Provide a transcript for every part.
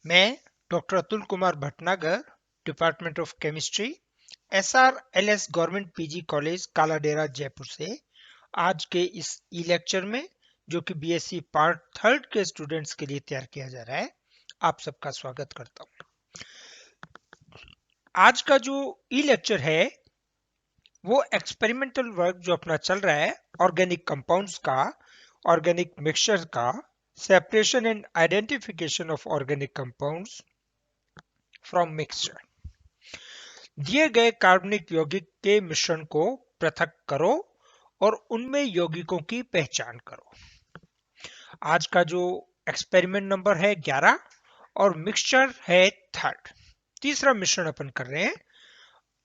मैं doctor Atul Kumar Bhatnagar, department of chemistry, SRLS government PG college Kaladera Jaipur से आज के इस ई लेक्चर में, जो कि बीएससी पार्ट थर्ड के स्टूडेंट्स के लिए तैयार किया जा रहा है, आप सबका स्वागत करता हूं। आज का जो ई लेक्चर है वो एक्सपेरिमेंटल वर्क जो अपना चल रहा है ऑर्गेनिक कंपाउंड्स का, ऑर्गेनिक मिक्सचर का, separation and identification of organic compounds from mixture. दिए गए कार्बनिक यौगिक के मिश्रण को पृथक करो और उनमें यौगिकों की पहचान करो। आज का जो एक्सपेरिमेंट नंबर है 11 और मिक्सचर है थर्ड। तीसरा मिश्रण अपन कर रहे हैं।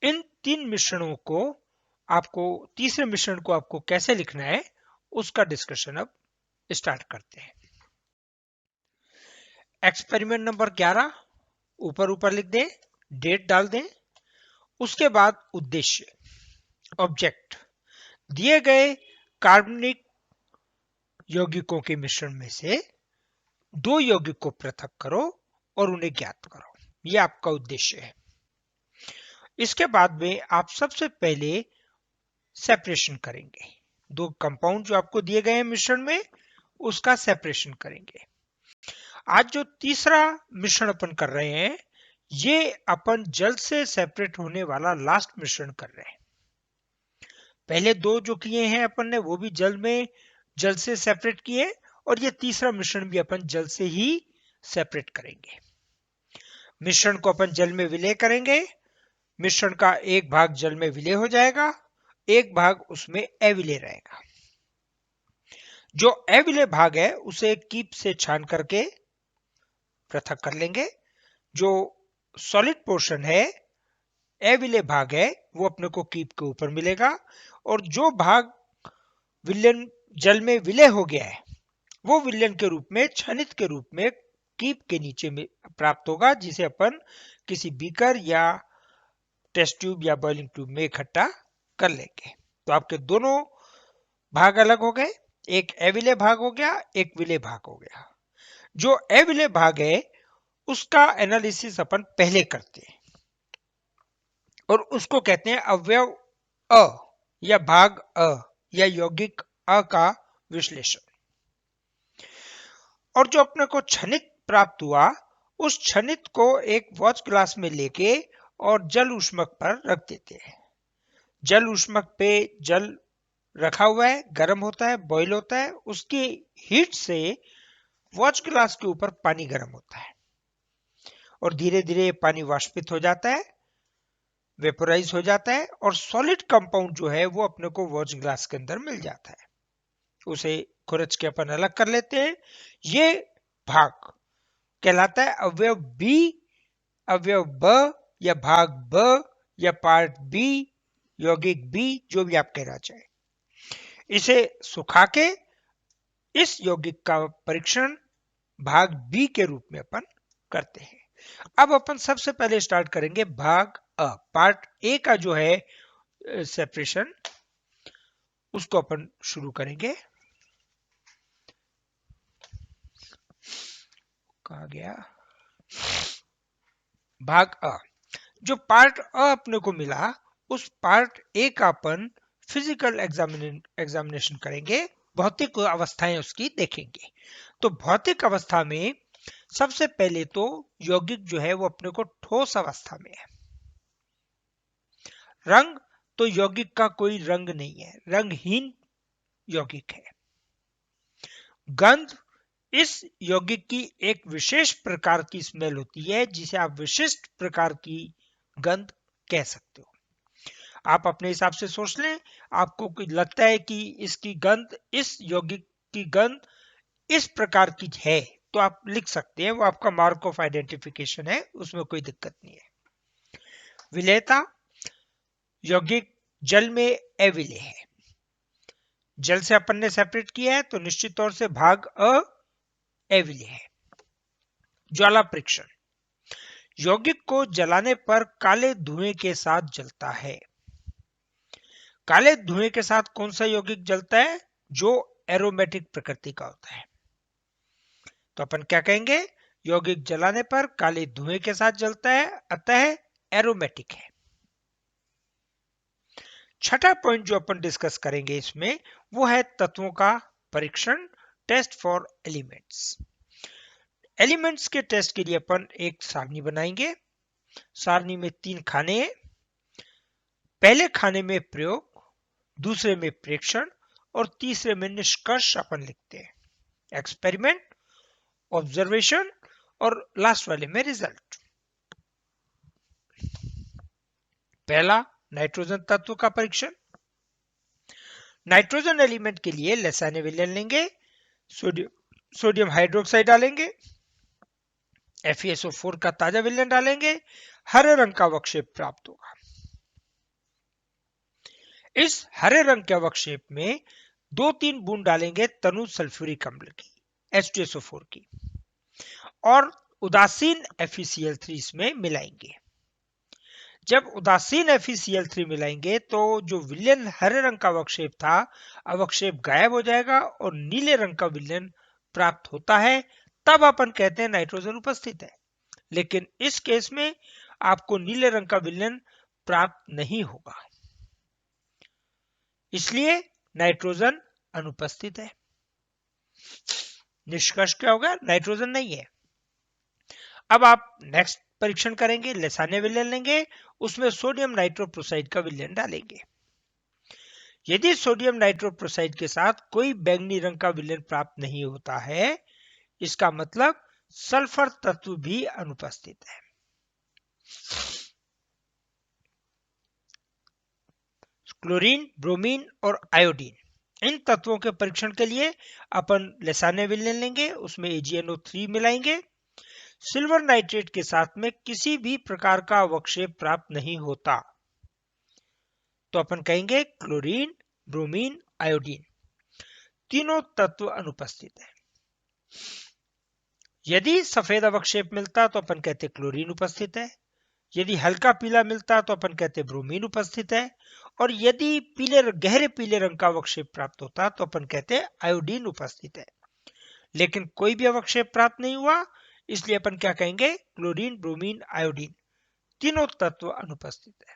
इन तीन मिश्रणों को तीसरे मिश्रण को आपको कैसे लिखना है उसका डिस्कशन अब स्टार्ट करते हैं। एक्सपेरिमेंट नंबर 11 ऊपर लिख दें, डेट डाल दें। उसके बाद उद्देश्य, ऑब्जेक्ट, दिए गए कार्बनिक यौगिकों के मिश्रण में से दो यौगिक को पृथक करो और उन्हें ज्ञात करो। यह आपका उद्देश्य है। इसके बाद में आप सबसे पहले सेपरेशन करेंगे। दो कंपाउंड जो आपको दिए गए हैं मिश्रण में, उसका सेपरेशन करेंगे। आज जो तीसरा मिश्रण अपन कर रहे हैं, ये अपन जल से सेपरेट होने वाला लास्ट मिश्रण कर रहे हैं। पहले दो जो किए हैं अपन ने वो भी जल से सेपरेट किए, और ये तीसरा मिश्रण भी अपन जल से ही सेपरेट करेंगे। मिश्रण को अपन जल में विलय करेंगे। मिश्रण का एक भाग जल में विलय हो जाएगा, एक भाग उसमें अविलय रहेगा। जो अविलय भाग है उसे कीप से छान करके पृथक कर लेंगे। जो सॉलिड पोर्शन है, अविलय भाग है, वो अपने को कीप के ऊपर मिलेगा, और जो भाग विलयन जल में विलय हो गया है वो विलयन के रूप में, छनित के रूप में कीप के नीचे में प्राप्त होगा, जिसे अपन किसी बीकर या टेस्ट ट्यूब या बॉइलिंग ट्यूब में इकट्ठा कर लेंगे। तो आपके दोनों भाग अलग हो गए, एक अविलय भाग हो गया, एक विलय भाग हो गया। जो अविलय भाग है उसका एनालिसिस अपन पहले करते हैं और उसको कहते हैं अवयव अ या भाग अ या यौगिक अ का विश्लेषण। और जो अपने को छनित प्राप्त हुआ, उस छनित को एक वॉच ग्लास में लेके और जल ऊष्मक पर रख देते हैं। जल ऊष्मक पे जल रखा हुआ है, गर्म होता है, बॉईल होता है। उसकी हीट से वॉच ग्लास के ऊपर पानी गर्म होता है और धीरे धीरे पानी वाष्पित हो जाता है, वेपोराइज हो जाता है, और सॉलिड कंपाउंड जो है वो अपने को वॉच ग्लास के अंदर मिल जाता है। उसे खुरच के अपन अलग कर लेते हैं। ये भाग कहलाता है अवयव बी, अवयव ब या भाग ब या पार्ट बी, यौगिक बी, जो भी आप कहना चाहें। इसे सुखा के इस यौगिक का परीक्षण भाग बी के रूप में अपन करते हैं। अब अपन सबसे पहले स्टार्ट करेंगे भाग अ, पार्ट ए का जो है सेपरेशन, उसको अपन शुरू करेंगे। कहा गया भाग अ। जो पार्ट अ अपने को मिला, उस पार्ट ए का अपन फिजिकल एग्जामिनेशन करेंगे, भौतिक अवस्थाएं उसकी देखेंगे। तो भौतिक अवस्था में सबसे पहले तो यौगिक जो है वो अपने को ठोस अवस्था में है। रंग तो यौगिक का कोई रंग नहीं है, रंगहीन यौगिक है। गंध, इस यौगिक की एक विशेष प्रकार की स्मेल होती है, जिसे आप विशिष्ट प्रकार की गंध कह सकते हो। आप अपने हिसाब से सोच लें, आपको लगता है कि इसकी गंध, इस यौगिक की गंध इस प्रकार की है, तो आप लिख सकते हैं, वो आपका मार्क ऑफ आइडेंटिफिकेशन है, उसमें कोई दिक्कत नहीं है। विलेयता, यौगिक जल में अविलेय है। जल से अपन ने सेपरेट किया है तो निश्चित तौर से भाग अ अविलेय है। ज्वाला परीक्षण, यौगिक को जलाने पर काले धुएं के साथ जलता है। काले धुएं के साथ कौन सा यौगिक जलता है? जो एरोमेटिक प्रकृति का होता है। तो अपन क्या कहेंगे? यौगिक जलाने पर काले धुएं के साथ जलता है, अतः एरोमेटिक है। छठा पॉइंट जो अपन डिस्कस करेंगे इसमें वो है तत्वों का परीक्षण, टेस्ट फॉर एलिमेंट्स। एलिमेंट्स के टेस्ट के लिए अपन एक सारणी बनाएंगे। सारणी में 3 खाने हैं। पहले खाने में प्रयोग, दूसरे में प्रेक्षण और तीसरे में निष्कर्ष अपन लिखते हैं। एक्सपेरिमेंट, ऑब्जर्वेशन और लास्ट वाले में रिजल्ट। पहला, नाइट्रोजन तत्व का परीक्षण। नाइट्रोजन एलिमेंट के लिए लैसाने विलयन लेंगे, सोडियम हाइड्रोक्साइड डालेंगे, FeSO4 का ताजा विलयन डालेंगे, हरे रंग का अवक्षेप प्राप्त होगा। इस हरे रंग के अवक्षेप में 2-3 बूंद डालेंगे तनु सल्फ्यूरिक अम्ल की, H2SO4 की, और उदासीन FeCl3 इसमें मिलाएंगे। जब उदासीन FeCl3 मिलाएंगे तो जो विलयन हरे रंग का अवक्षेप था, अवक्षेप गायब हो जाएगा और नीले रंग का विलयन प्राप्त होता है। तब अपन कहते हैं नाइट्रोजन उपस्थित है। लेकिन इस केस में आपको नीले रंग का विलयन प्राप्त नहीं होगा, इसलिए नाइट्रोजन अनुपस्थित है। निष्कर्ष क्या होगा? नाइट्रोजन नहीं है। अब आप नेक्स्ट परीक्षण करेंगे, लैसाने विलयन लेंगे, उसमें सोडियम नाइट्रोप्रोसाइड का विलयन डालेंगे। यदि सोडियम नाइट्रोप्रोसाइड के साथ कोई बैंगनी रंग का विलयन प्राप्त नहीं होता है, इसका मतलब सल्फर तत्व भी अनुपस्थित है। क्लोरीन, ब्रोमीन और आयोडीन, इन तत्वों के परीक्षण के लिए अपन लैसाने विलयन लेंगे, उसमें AgNO3 मिलाएंगे। सिल्वर नाइट्रेट के साथ में किसी भी प्रकार का अवक्षेप प्राप्त नहीं होता, तो अपन कहेंगे क्लोरीन, ब्रोमीन, आयोडीन, तीनों तत्व अनुपस्थित है। यदि सफेद अवक्षेप मिलता तो अपन कहते क्लोरीन उपस्थित है, यदि हल्का पीला मिलता तो अपन कहते ब्रोमीन उपस्थित है, और यदि गहरे पीले रंग का अवक्षेप प्राप्त होता तो अपन कहते आयोडीन उपस्थित है। लेकिन कोई भी अवक्षेप प्राप्त नहीं हुआ, इसलिए अपन क्या कहेंगे? क्लोरीन, ब्रोमीन, आयोडीन, तीनों तत्व अनुपस्थित है।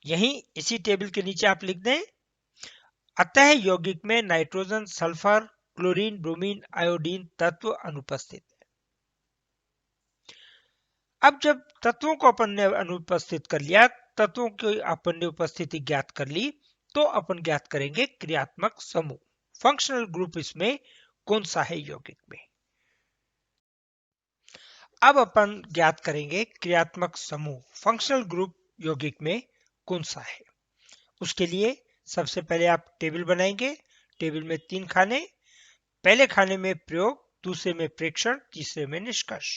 यहीं इसी टेबल के नीचे आप लिख दें, अतः यौगिक में nitrogen, sulphur, chlorine, bromine, iodine तत्व अनुपस्थित है। अब जब तत्वों को अपन ने अनुपस्थित कर लिया, तत्वों की अपन ने उपस्थिति ज्ञात कर ली, तो अपन ज्ञात करेंगे क्रियात्मक समूह, फंक्शनल ग्रुप इसमें कौन सा है यौगिक में। अब अपन ज्ञात करेंगे क्रियात्मक समूह, फंक्शनल ग्रुप यौगिक में कौन सा है। उसके लिए सबसे पहले आप टेबल बनाएंगे। टेबल में 3 खाने, पहले खाने में प्रयोग, दूसरे में प्रेक्षण, तीसरे में निष्कर्ष।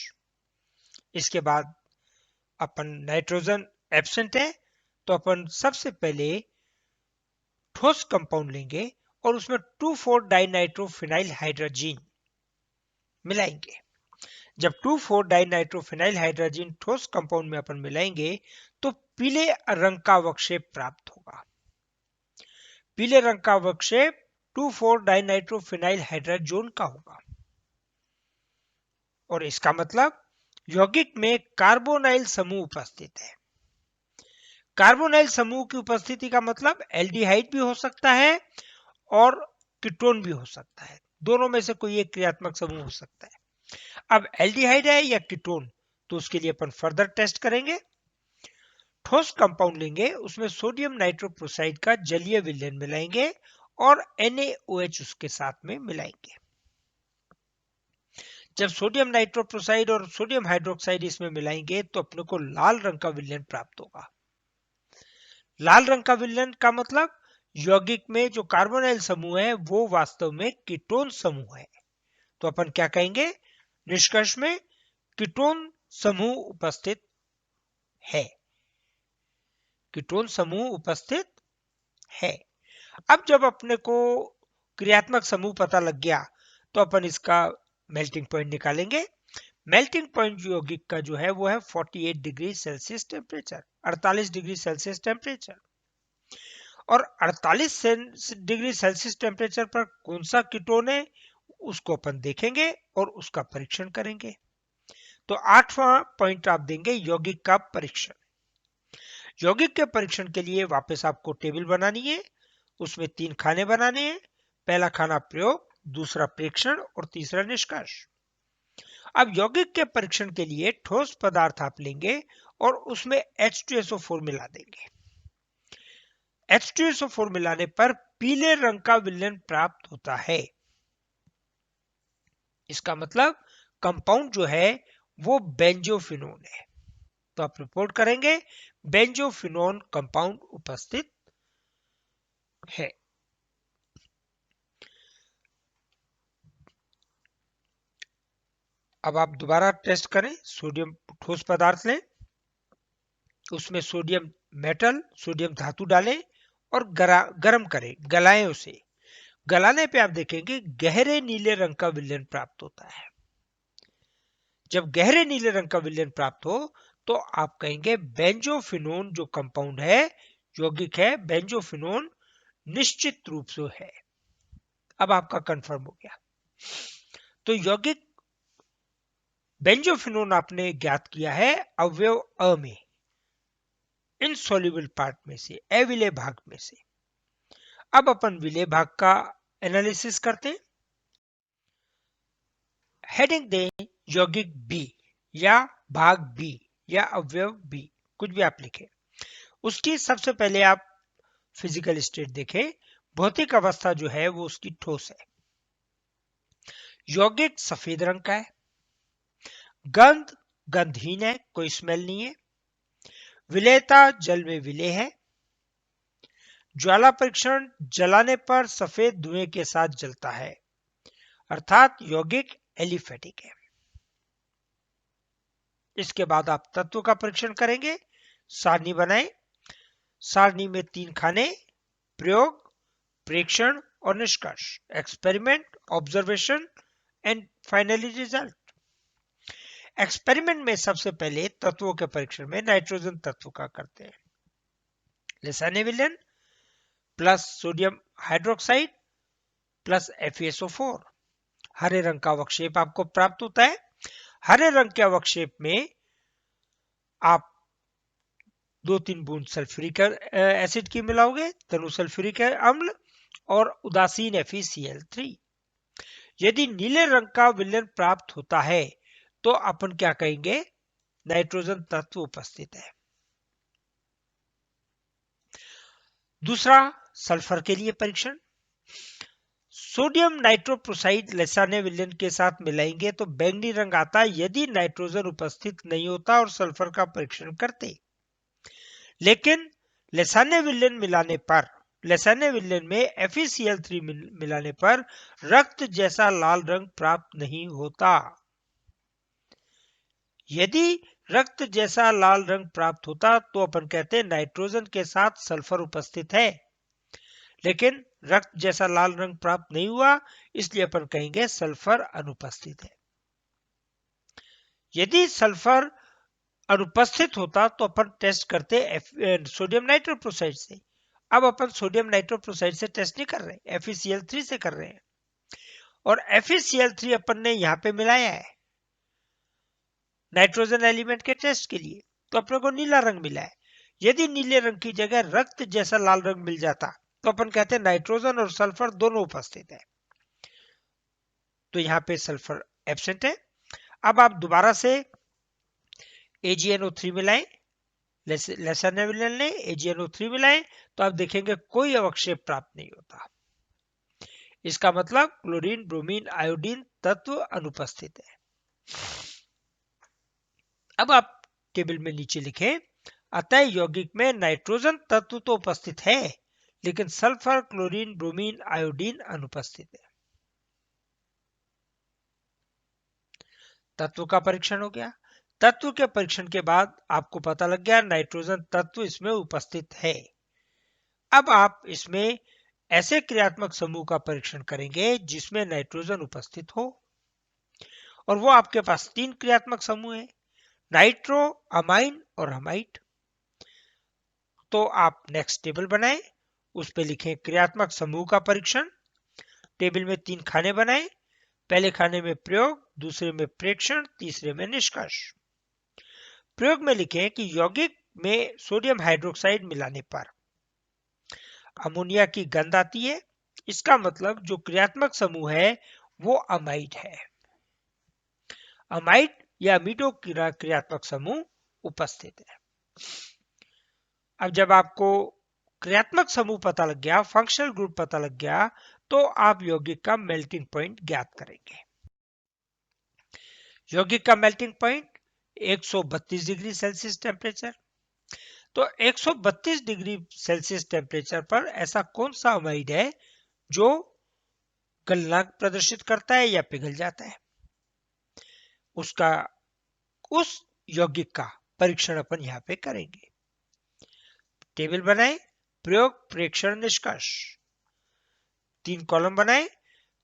इसके बाद अपन नाइट्रोजन एब्सेंट है, तो अपन सबसे पहले ठोस कंपाउंड लेंगे और उसमें 2,4-डाइनाइट्रोफिनाइल हाइड्रोजीन मिलाएंगे। जब 2,4-डाइनाइट्रोफिनाइल हाइड्रोजीन ठोस कंपाउंड में अपन मिलाएंगे तो पीले रंग का अवक्षेप प्राप्त होगा। पीले रंग का अवक्षेप 2,4-डाइनाइट्रोफिनाइल हाइड्रोजोन का होगा, और इसका मतलब यौगिक में कार्बोनाइल समूह उपस्थित है। कार्बोनाइल समूह की उपस्थिति का मतलब एल्डिहाइड भी हो सकता है और कीटोन भी हो सकता है, दोनों में से कोई एक क्रियात्मक समूह हो सकता है। अब एल्डिहाइड है या कीटोन, तो उसके लिए अपन फर्दर टेस्ट करेंगे। ठोस कंपाउंड लेंगे, उसमें सोडियम नाइट्रोप्रोसाइड का जलीय विलयन मिलाएंगे और NaOH उसके साथ में मिलाएंगे। जब सोडियम नाइट्रोप्रोसाइड और सोडियम हाइड्रोक्साइड इसमें मिलाएंगे तो अपने को लाल रंग का विलयन प्राप्त होगा। लाल रंग का विलयन का मतलब यौगिक में जो कार्बोनाइल समूह है वो वास्तव में कीटोन समूह है, तो अपन क्या कहेंगे? निष्कर्ष में कीटोन समूह उपस्थित है। कीटोन समूह उपस्थित है। अब जब अपने को क्रियात्मक समूह पता लग गया तो अपन इसका मेल्टिंग पॉइंट निकालेंगे। मेल्टिंग पॉइंट यौगिक का जो है वो है 48 degree Celsius temperature, 48 degree Celsius temperature. और 48 डिग्री सेल्सियस टेम्परेचर पर कौन सा कीटोन है उसको अपन देखेंगे और उसका परीक्षण करेंगे। तो 8वां पॉइंट आप देंगे यौगिक का परीक्षण। यौगिक के परीक्षण के लिए वापस आपको टेबल बनानी है, उसमें 3 खाने बनाने हैं। पहला खाना प्रयोग, दूसरा प्रेक्षण और तीसरा निष्कर्ष। अब यौगिक के परीक्षण के लिए ठोस पदार्थ आप लेंगे और उसमें H2SO4 मिला देंगे। H2SO4 मिलाने पर पीले रंग का विलयन प्राप्त होता है। इसका मतलब कंपाउंड जो है वो बेंजोफिनोन है। तो आप रिपोर्ट करेंगे बेंजोफिनोन कंपाउंड उपस्थित है। अब आप दोबारा टेस्ट करें। सोडियम ठोस पदार्थ लें, उसमें सोडियम मेटल, सोडियम धातु डालें और गरम करें, गलाएं उसे। गलाने पे आप देखेंगे गहरे नीले रंग का विलयन प्राप्त होता है। जब गहरे नीले रंग का विलयन प्राप्त हो तो आप कहेंगे बेंजोफिनोन जो कंपाउंड है, यौगिक है, बेंजोफिनोन निश्चित रूप से है। अब आपका कंफर्म हो गया। तो यौगिक बेंजोफिनोन आपने ज्ञात किया है अवयव अ में, इनसॉल्युबल पार्ट में से, अविलेय भाग में से। अब अपन विलेय भाग का एनालिसिस करते हैं। हेडिंग दें यौगिक बी या भाग बी या अवयव बी, कुछ भी आप लिखें। उसकी सबसे पहले आप फिजिकल स्टेट देखें। भौतिक अवस्था जो है वो उसकी ठोस है। यौगिक सफेद रंग का है। गंध गंधहीन है, कोई स्मेल नहीं है। विलेयता जल में विलेय है। ज्वाला परीक्षण जलाने पर सफेद धुएं के साथ जलता है, अर्थात यौगिक एलिफेटिक है। इसके बाद आप तत्व का परीक्षण करेंगे। सारणी बनाएं। सारणी में 3 खाने, प्रयोग, प्रेक्षण और निष्कर्ष, experiment, observation and finally result. Experiment में सबसे पहले तत्वों के परीक्षण में नाइट्रोजन तत्व का करते हैं। लिसाने विलयन plus sodium hydroxide plus FeSO4। हरे रंग का अवक्षेप आपको प्राप्त होता है। हरे रंग के अवक्षेप में आप 2-3 बूंद सल्फ्यूरिक एसिड की मिलाओगे, तनु सल्फ्यूरिक अम्ल और उदासीन FeCl3। यदि नीले रंग का विलयन प्राप्त होता है तो अपन क्या कहेंगे, नाइट्रोजन तत्व उपस्थित है। दूसरा सल्फर के लिए परीक्षण। सोडियम नाइट्रोप्रोसाइड लैसाने विलयन के साथ मिलाएंगे तो बैंगनी रंग आता है यदि नाइट्रोजन उपस्थित नहीं होता और सल्फर का परीक्षण करते। लेकिन लैसाने विलयन मिलाने पर, लैसाने विलयन में FeCl3 मिलाने पर रक्त जैसा लाल रंग प्राप्त नहीं होता। यदि रक्त जैसा लाल रंग प्राप्त होता तो अपन कहते हैं नाइट्रोजन के साथ सल्फर उपस्थित है। लेकिन रक्त जैसा लाल रंग प्राप्त नहीं हुआ, इसलिए अपन कहेंगे सल्फर अनुपस्थित है। यदि सल्फर अनुपस्थित होता तो अपन टेस्ट करते सोडियम नाइट्रोप्रोसाइड से। अब अपन सोडियम नाइट्रोप्रोसाइड से टेस्ट नहीं कर रहे, FeCl3 से कर रहे हैं। और FeCl3 अपन ने यहां पे मिलाया है नाइट्रोजन एलिमेंट के टेस्ट के लिए, तो अपने को नीला रंग मिला है। यदि नीले रंग की जगह रक्त जैसा लाल रंग मिल जाता तो अपन कहते हैं नाइट्रोजन और सल्फर दोनों उपस्थित है। तो यहां पे सल्फर एब्सेंट है। अब आप दोबारा से AgNO3 मिलाएं, लेसर विलयन ने AgNO3 मिलाएं तो आप देखेंगे कोई अवक्षेप प्राप्त नहीं होता। इसका मतलब क्लोरीन, ब्रोमीन, आयोडीन तत्व अनुपस्थित है। अब आप टेबल में नीचे लिखें, अतः यौगिक में नाइट्रोजन तत्व तो उपस्थित है लेकिन सल्फर, क्लोरीन, ब्रोमीन, आयोडीन अनुपस्थित है। तत्व का परीक्षण हो गया। तत्व के परीक्षण के बाद आपको पता लग गया नाइट्रोजन तत्व इसमें उपस्थित है। अब आप इसमें ऐसे क्रियात्मक समूह का परीक्षण करेंगे जिसमें नाइट्रोजन उपस्थित हो, और वो आपके पास 3 क्रियात्मक समूह है, नाइट्रो, अमाइन और हमाइट। तो आप नेक्स्ट टेबल बनाएं, उस पे लिखें क्रियात्मक समूह का परीक्षण। टेबल में 3 खाने बनाएं। पहले खाने में प्रयोग, दूसरे में प्रेक्षण, तीसरे में निष्कर्ष। प्रयोग में लिखें कि यौगिक में सोडियम हाइड्रोक्साइड मिलाने पर अमोनिया की गंध आती है। इसका मतलब जो क्रियात्मक समूह है वो अमाइड है। अमाइड या अमीडो क्रियात्मक समूह उपस्थित है। अब जब आपको क्रियात्मक समूह पता लग गया, फंक्शनल ग्रुप पता लग गया, तो आप यौगिक का मेल्टिंग पॉइंट ज्ञात करेंगे। यौगिक का melting point 132 degree Celsius temperature. तो 132 डिग्री सेल्सियस टेम्परेचर पर ऐसा कौन सा अमाइड है जो गलनांक प्रदर्शित करता है या पिघल जाता है, उस यौगिक का परीक्षण अपन यहां पे करेंगे। टेबल बनाए, प्रयोग, प्रेक्षण, निष्कर्ष। 3 कॉलम बनाए।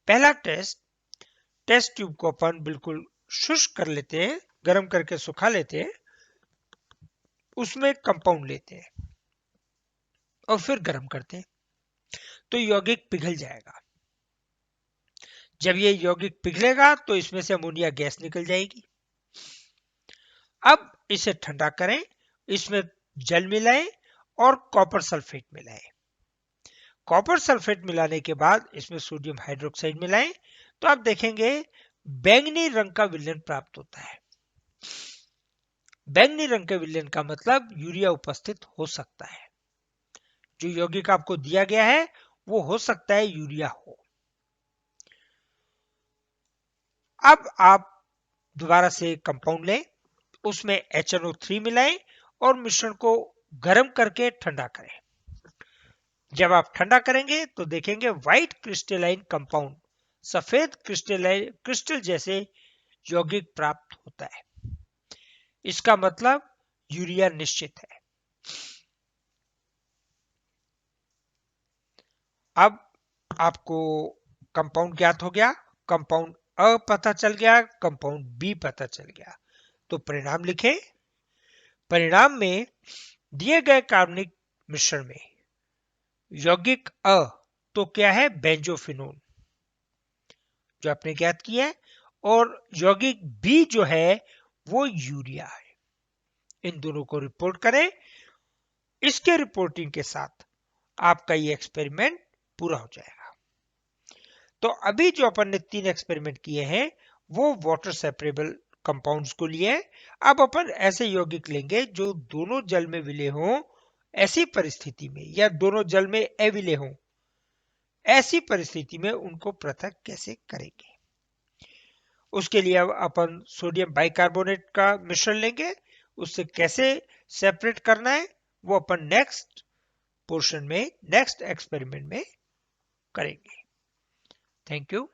पहला टेस्ट ट्यूब को अपन बिल्कुल शुष्क कर लेते हैं, गर्म करके सुखा लेते हैं, उसमें कंपाउंड लेते हैं और फिर गर्म करते हैं, तो यौगिक पिघल जाएगा। जब ये यौगिक पिघलेगा तो इसमें से अमोनिया गैस निकल जाएगी। अब इसे ठंडा करें, इसमें जल मिलाएं और कॉपर सल्फेट मिलाएं। कॉपर सल्फेट मिलाने के बाद इसमें सोडियम हाइड्रोक्साइड मिलाएं तो आप देखेंगे बैंगनी रंग का विलयन प्राप्त होता है। बैंगनी रंग के विलयन का मतलब यूरिया उपस्थित हो सकता है। जो यौगिक आपको दिया गया है वो हो सकता है यूरिया हो। अब आप दोबारा से कंपाउंड लें, उसमें HNO3 मिलाएं और मिश्रण को गर्म करके ठंडा करें। जब आप ठंडा करेंगे तो देखेंगे व्हाइट क्रिस्टलाइन कंपाउंड, सफेद क्रिस्टल जैसे यौगिक प्राप्त होता है। इसका मतलब यूरिया निश्चित है। अब आपको कंपाउंड ज्ञात हो गया, कंपाउंड अ पता चल गया, कंपाउंड बी पता चल गया, तो परिणाम लिखें। परिणाम में दिए गए कार्बनिक मिश्रण में यौगिक अ तो क्या है, बेंजोफिनोन जो आपने ज्ञात किया है, और यौगिक बी जो है वो यूरिया है। इन दोनों को रिपोर्ट करें। इसके रिपोर्टिंग के साथ आपका ये एक्सपेरिमेंट पूरा हो जाएगा। तो अभी जो अपन ने 3 एक्सपेरिमेंट किए हैं वो वाटर सेपरेबल कंपाउंड्स को लिए। अब अपन ऐसे यौगिक लेंगे जो दोनों जल में विलय हों, ऐसी परिस्थिति में, या दोनों जल में अविलय हों, ऐसी परिस्थिति में उनको पृथक कैसे करेंगे। उसके लिए अब अपन सोडियम बाइकार्बोनेट का मिश्रण लेंगे, उससे कैसे सेपरेट करना है वो अपन नेक्स्ट पोर्शन में, नेक्स्ट एक्सपेरिमेंट में करेंगे। Thank you.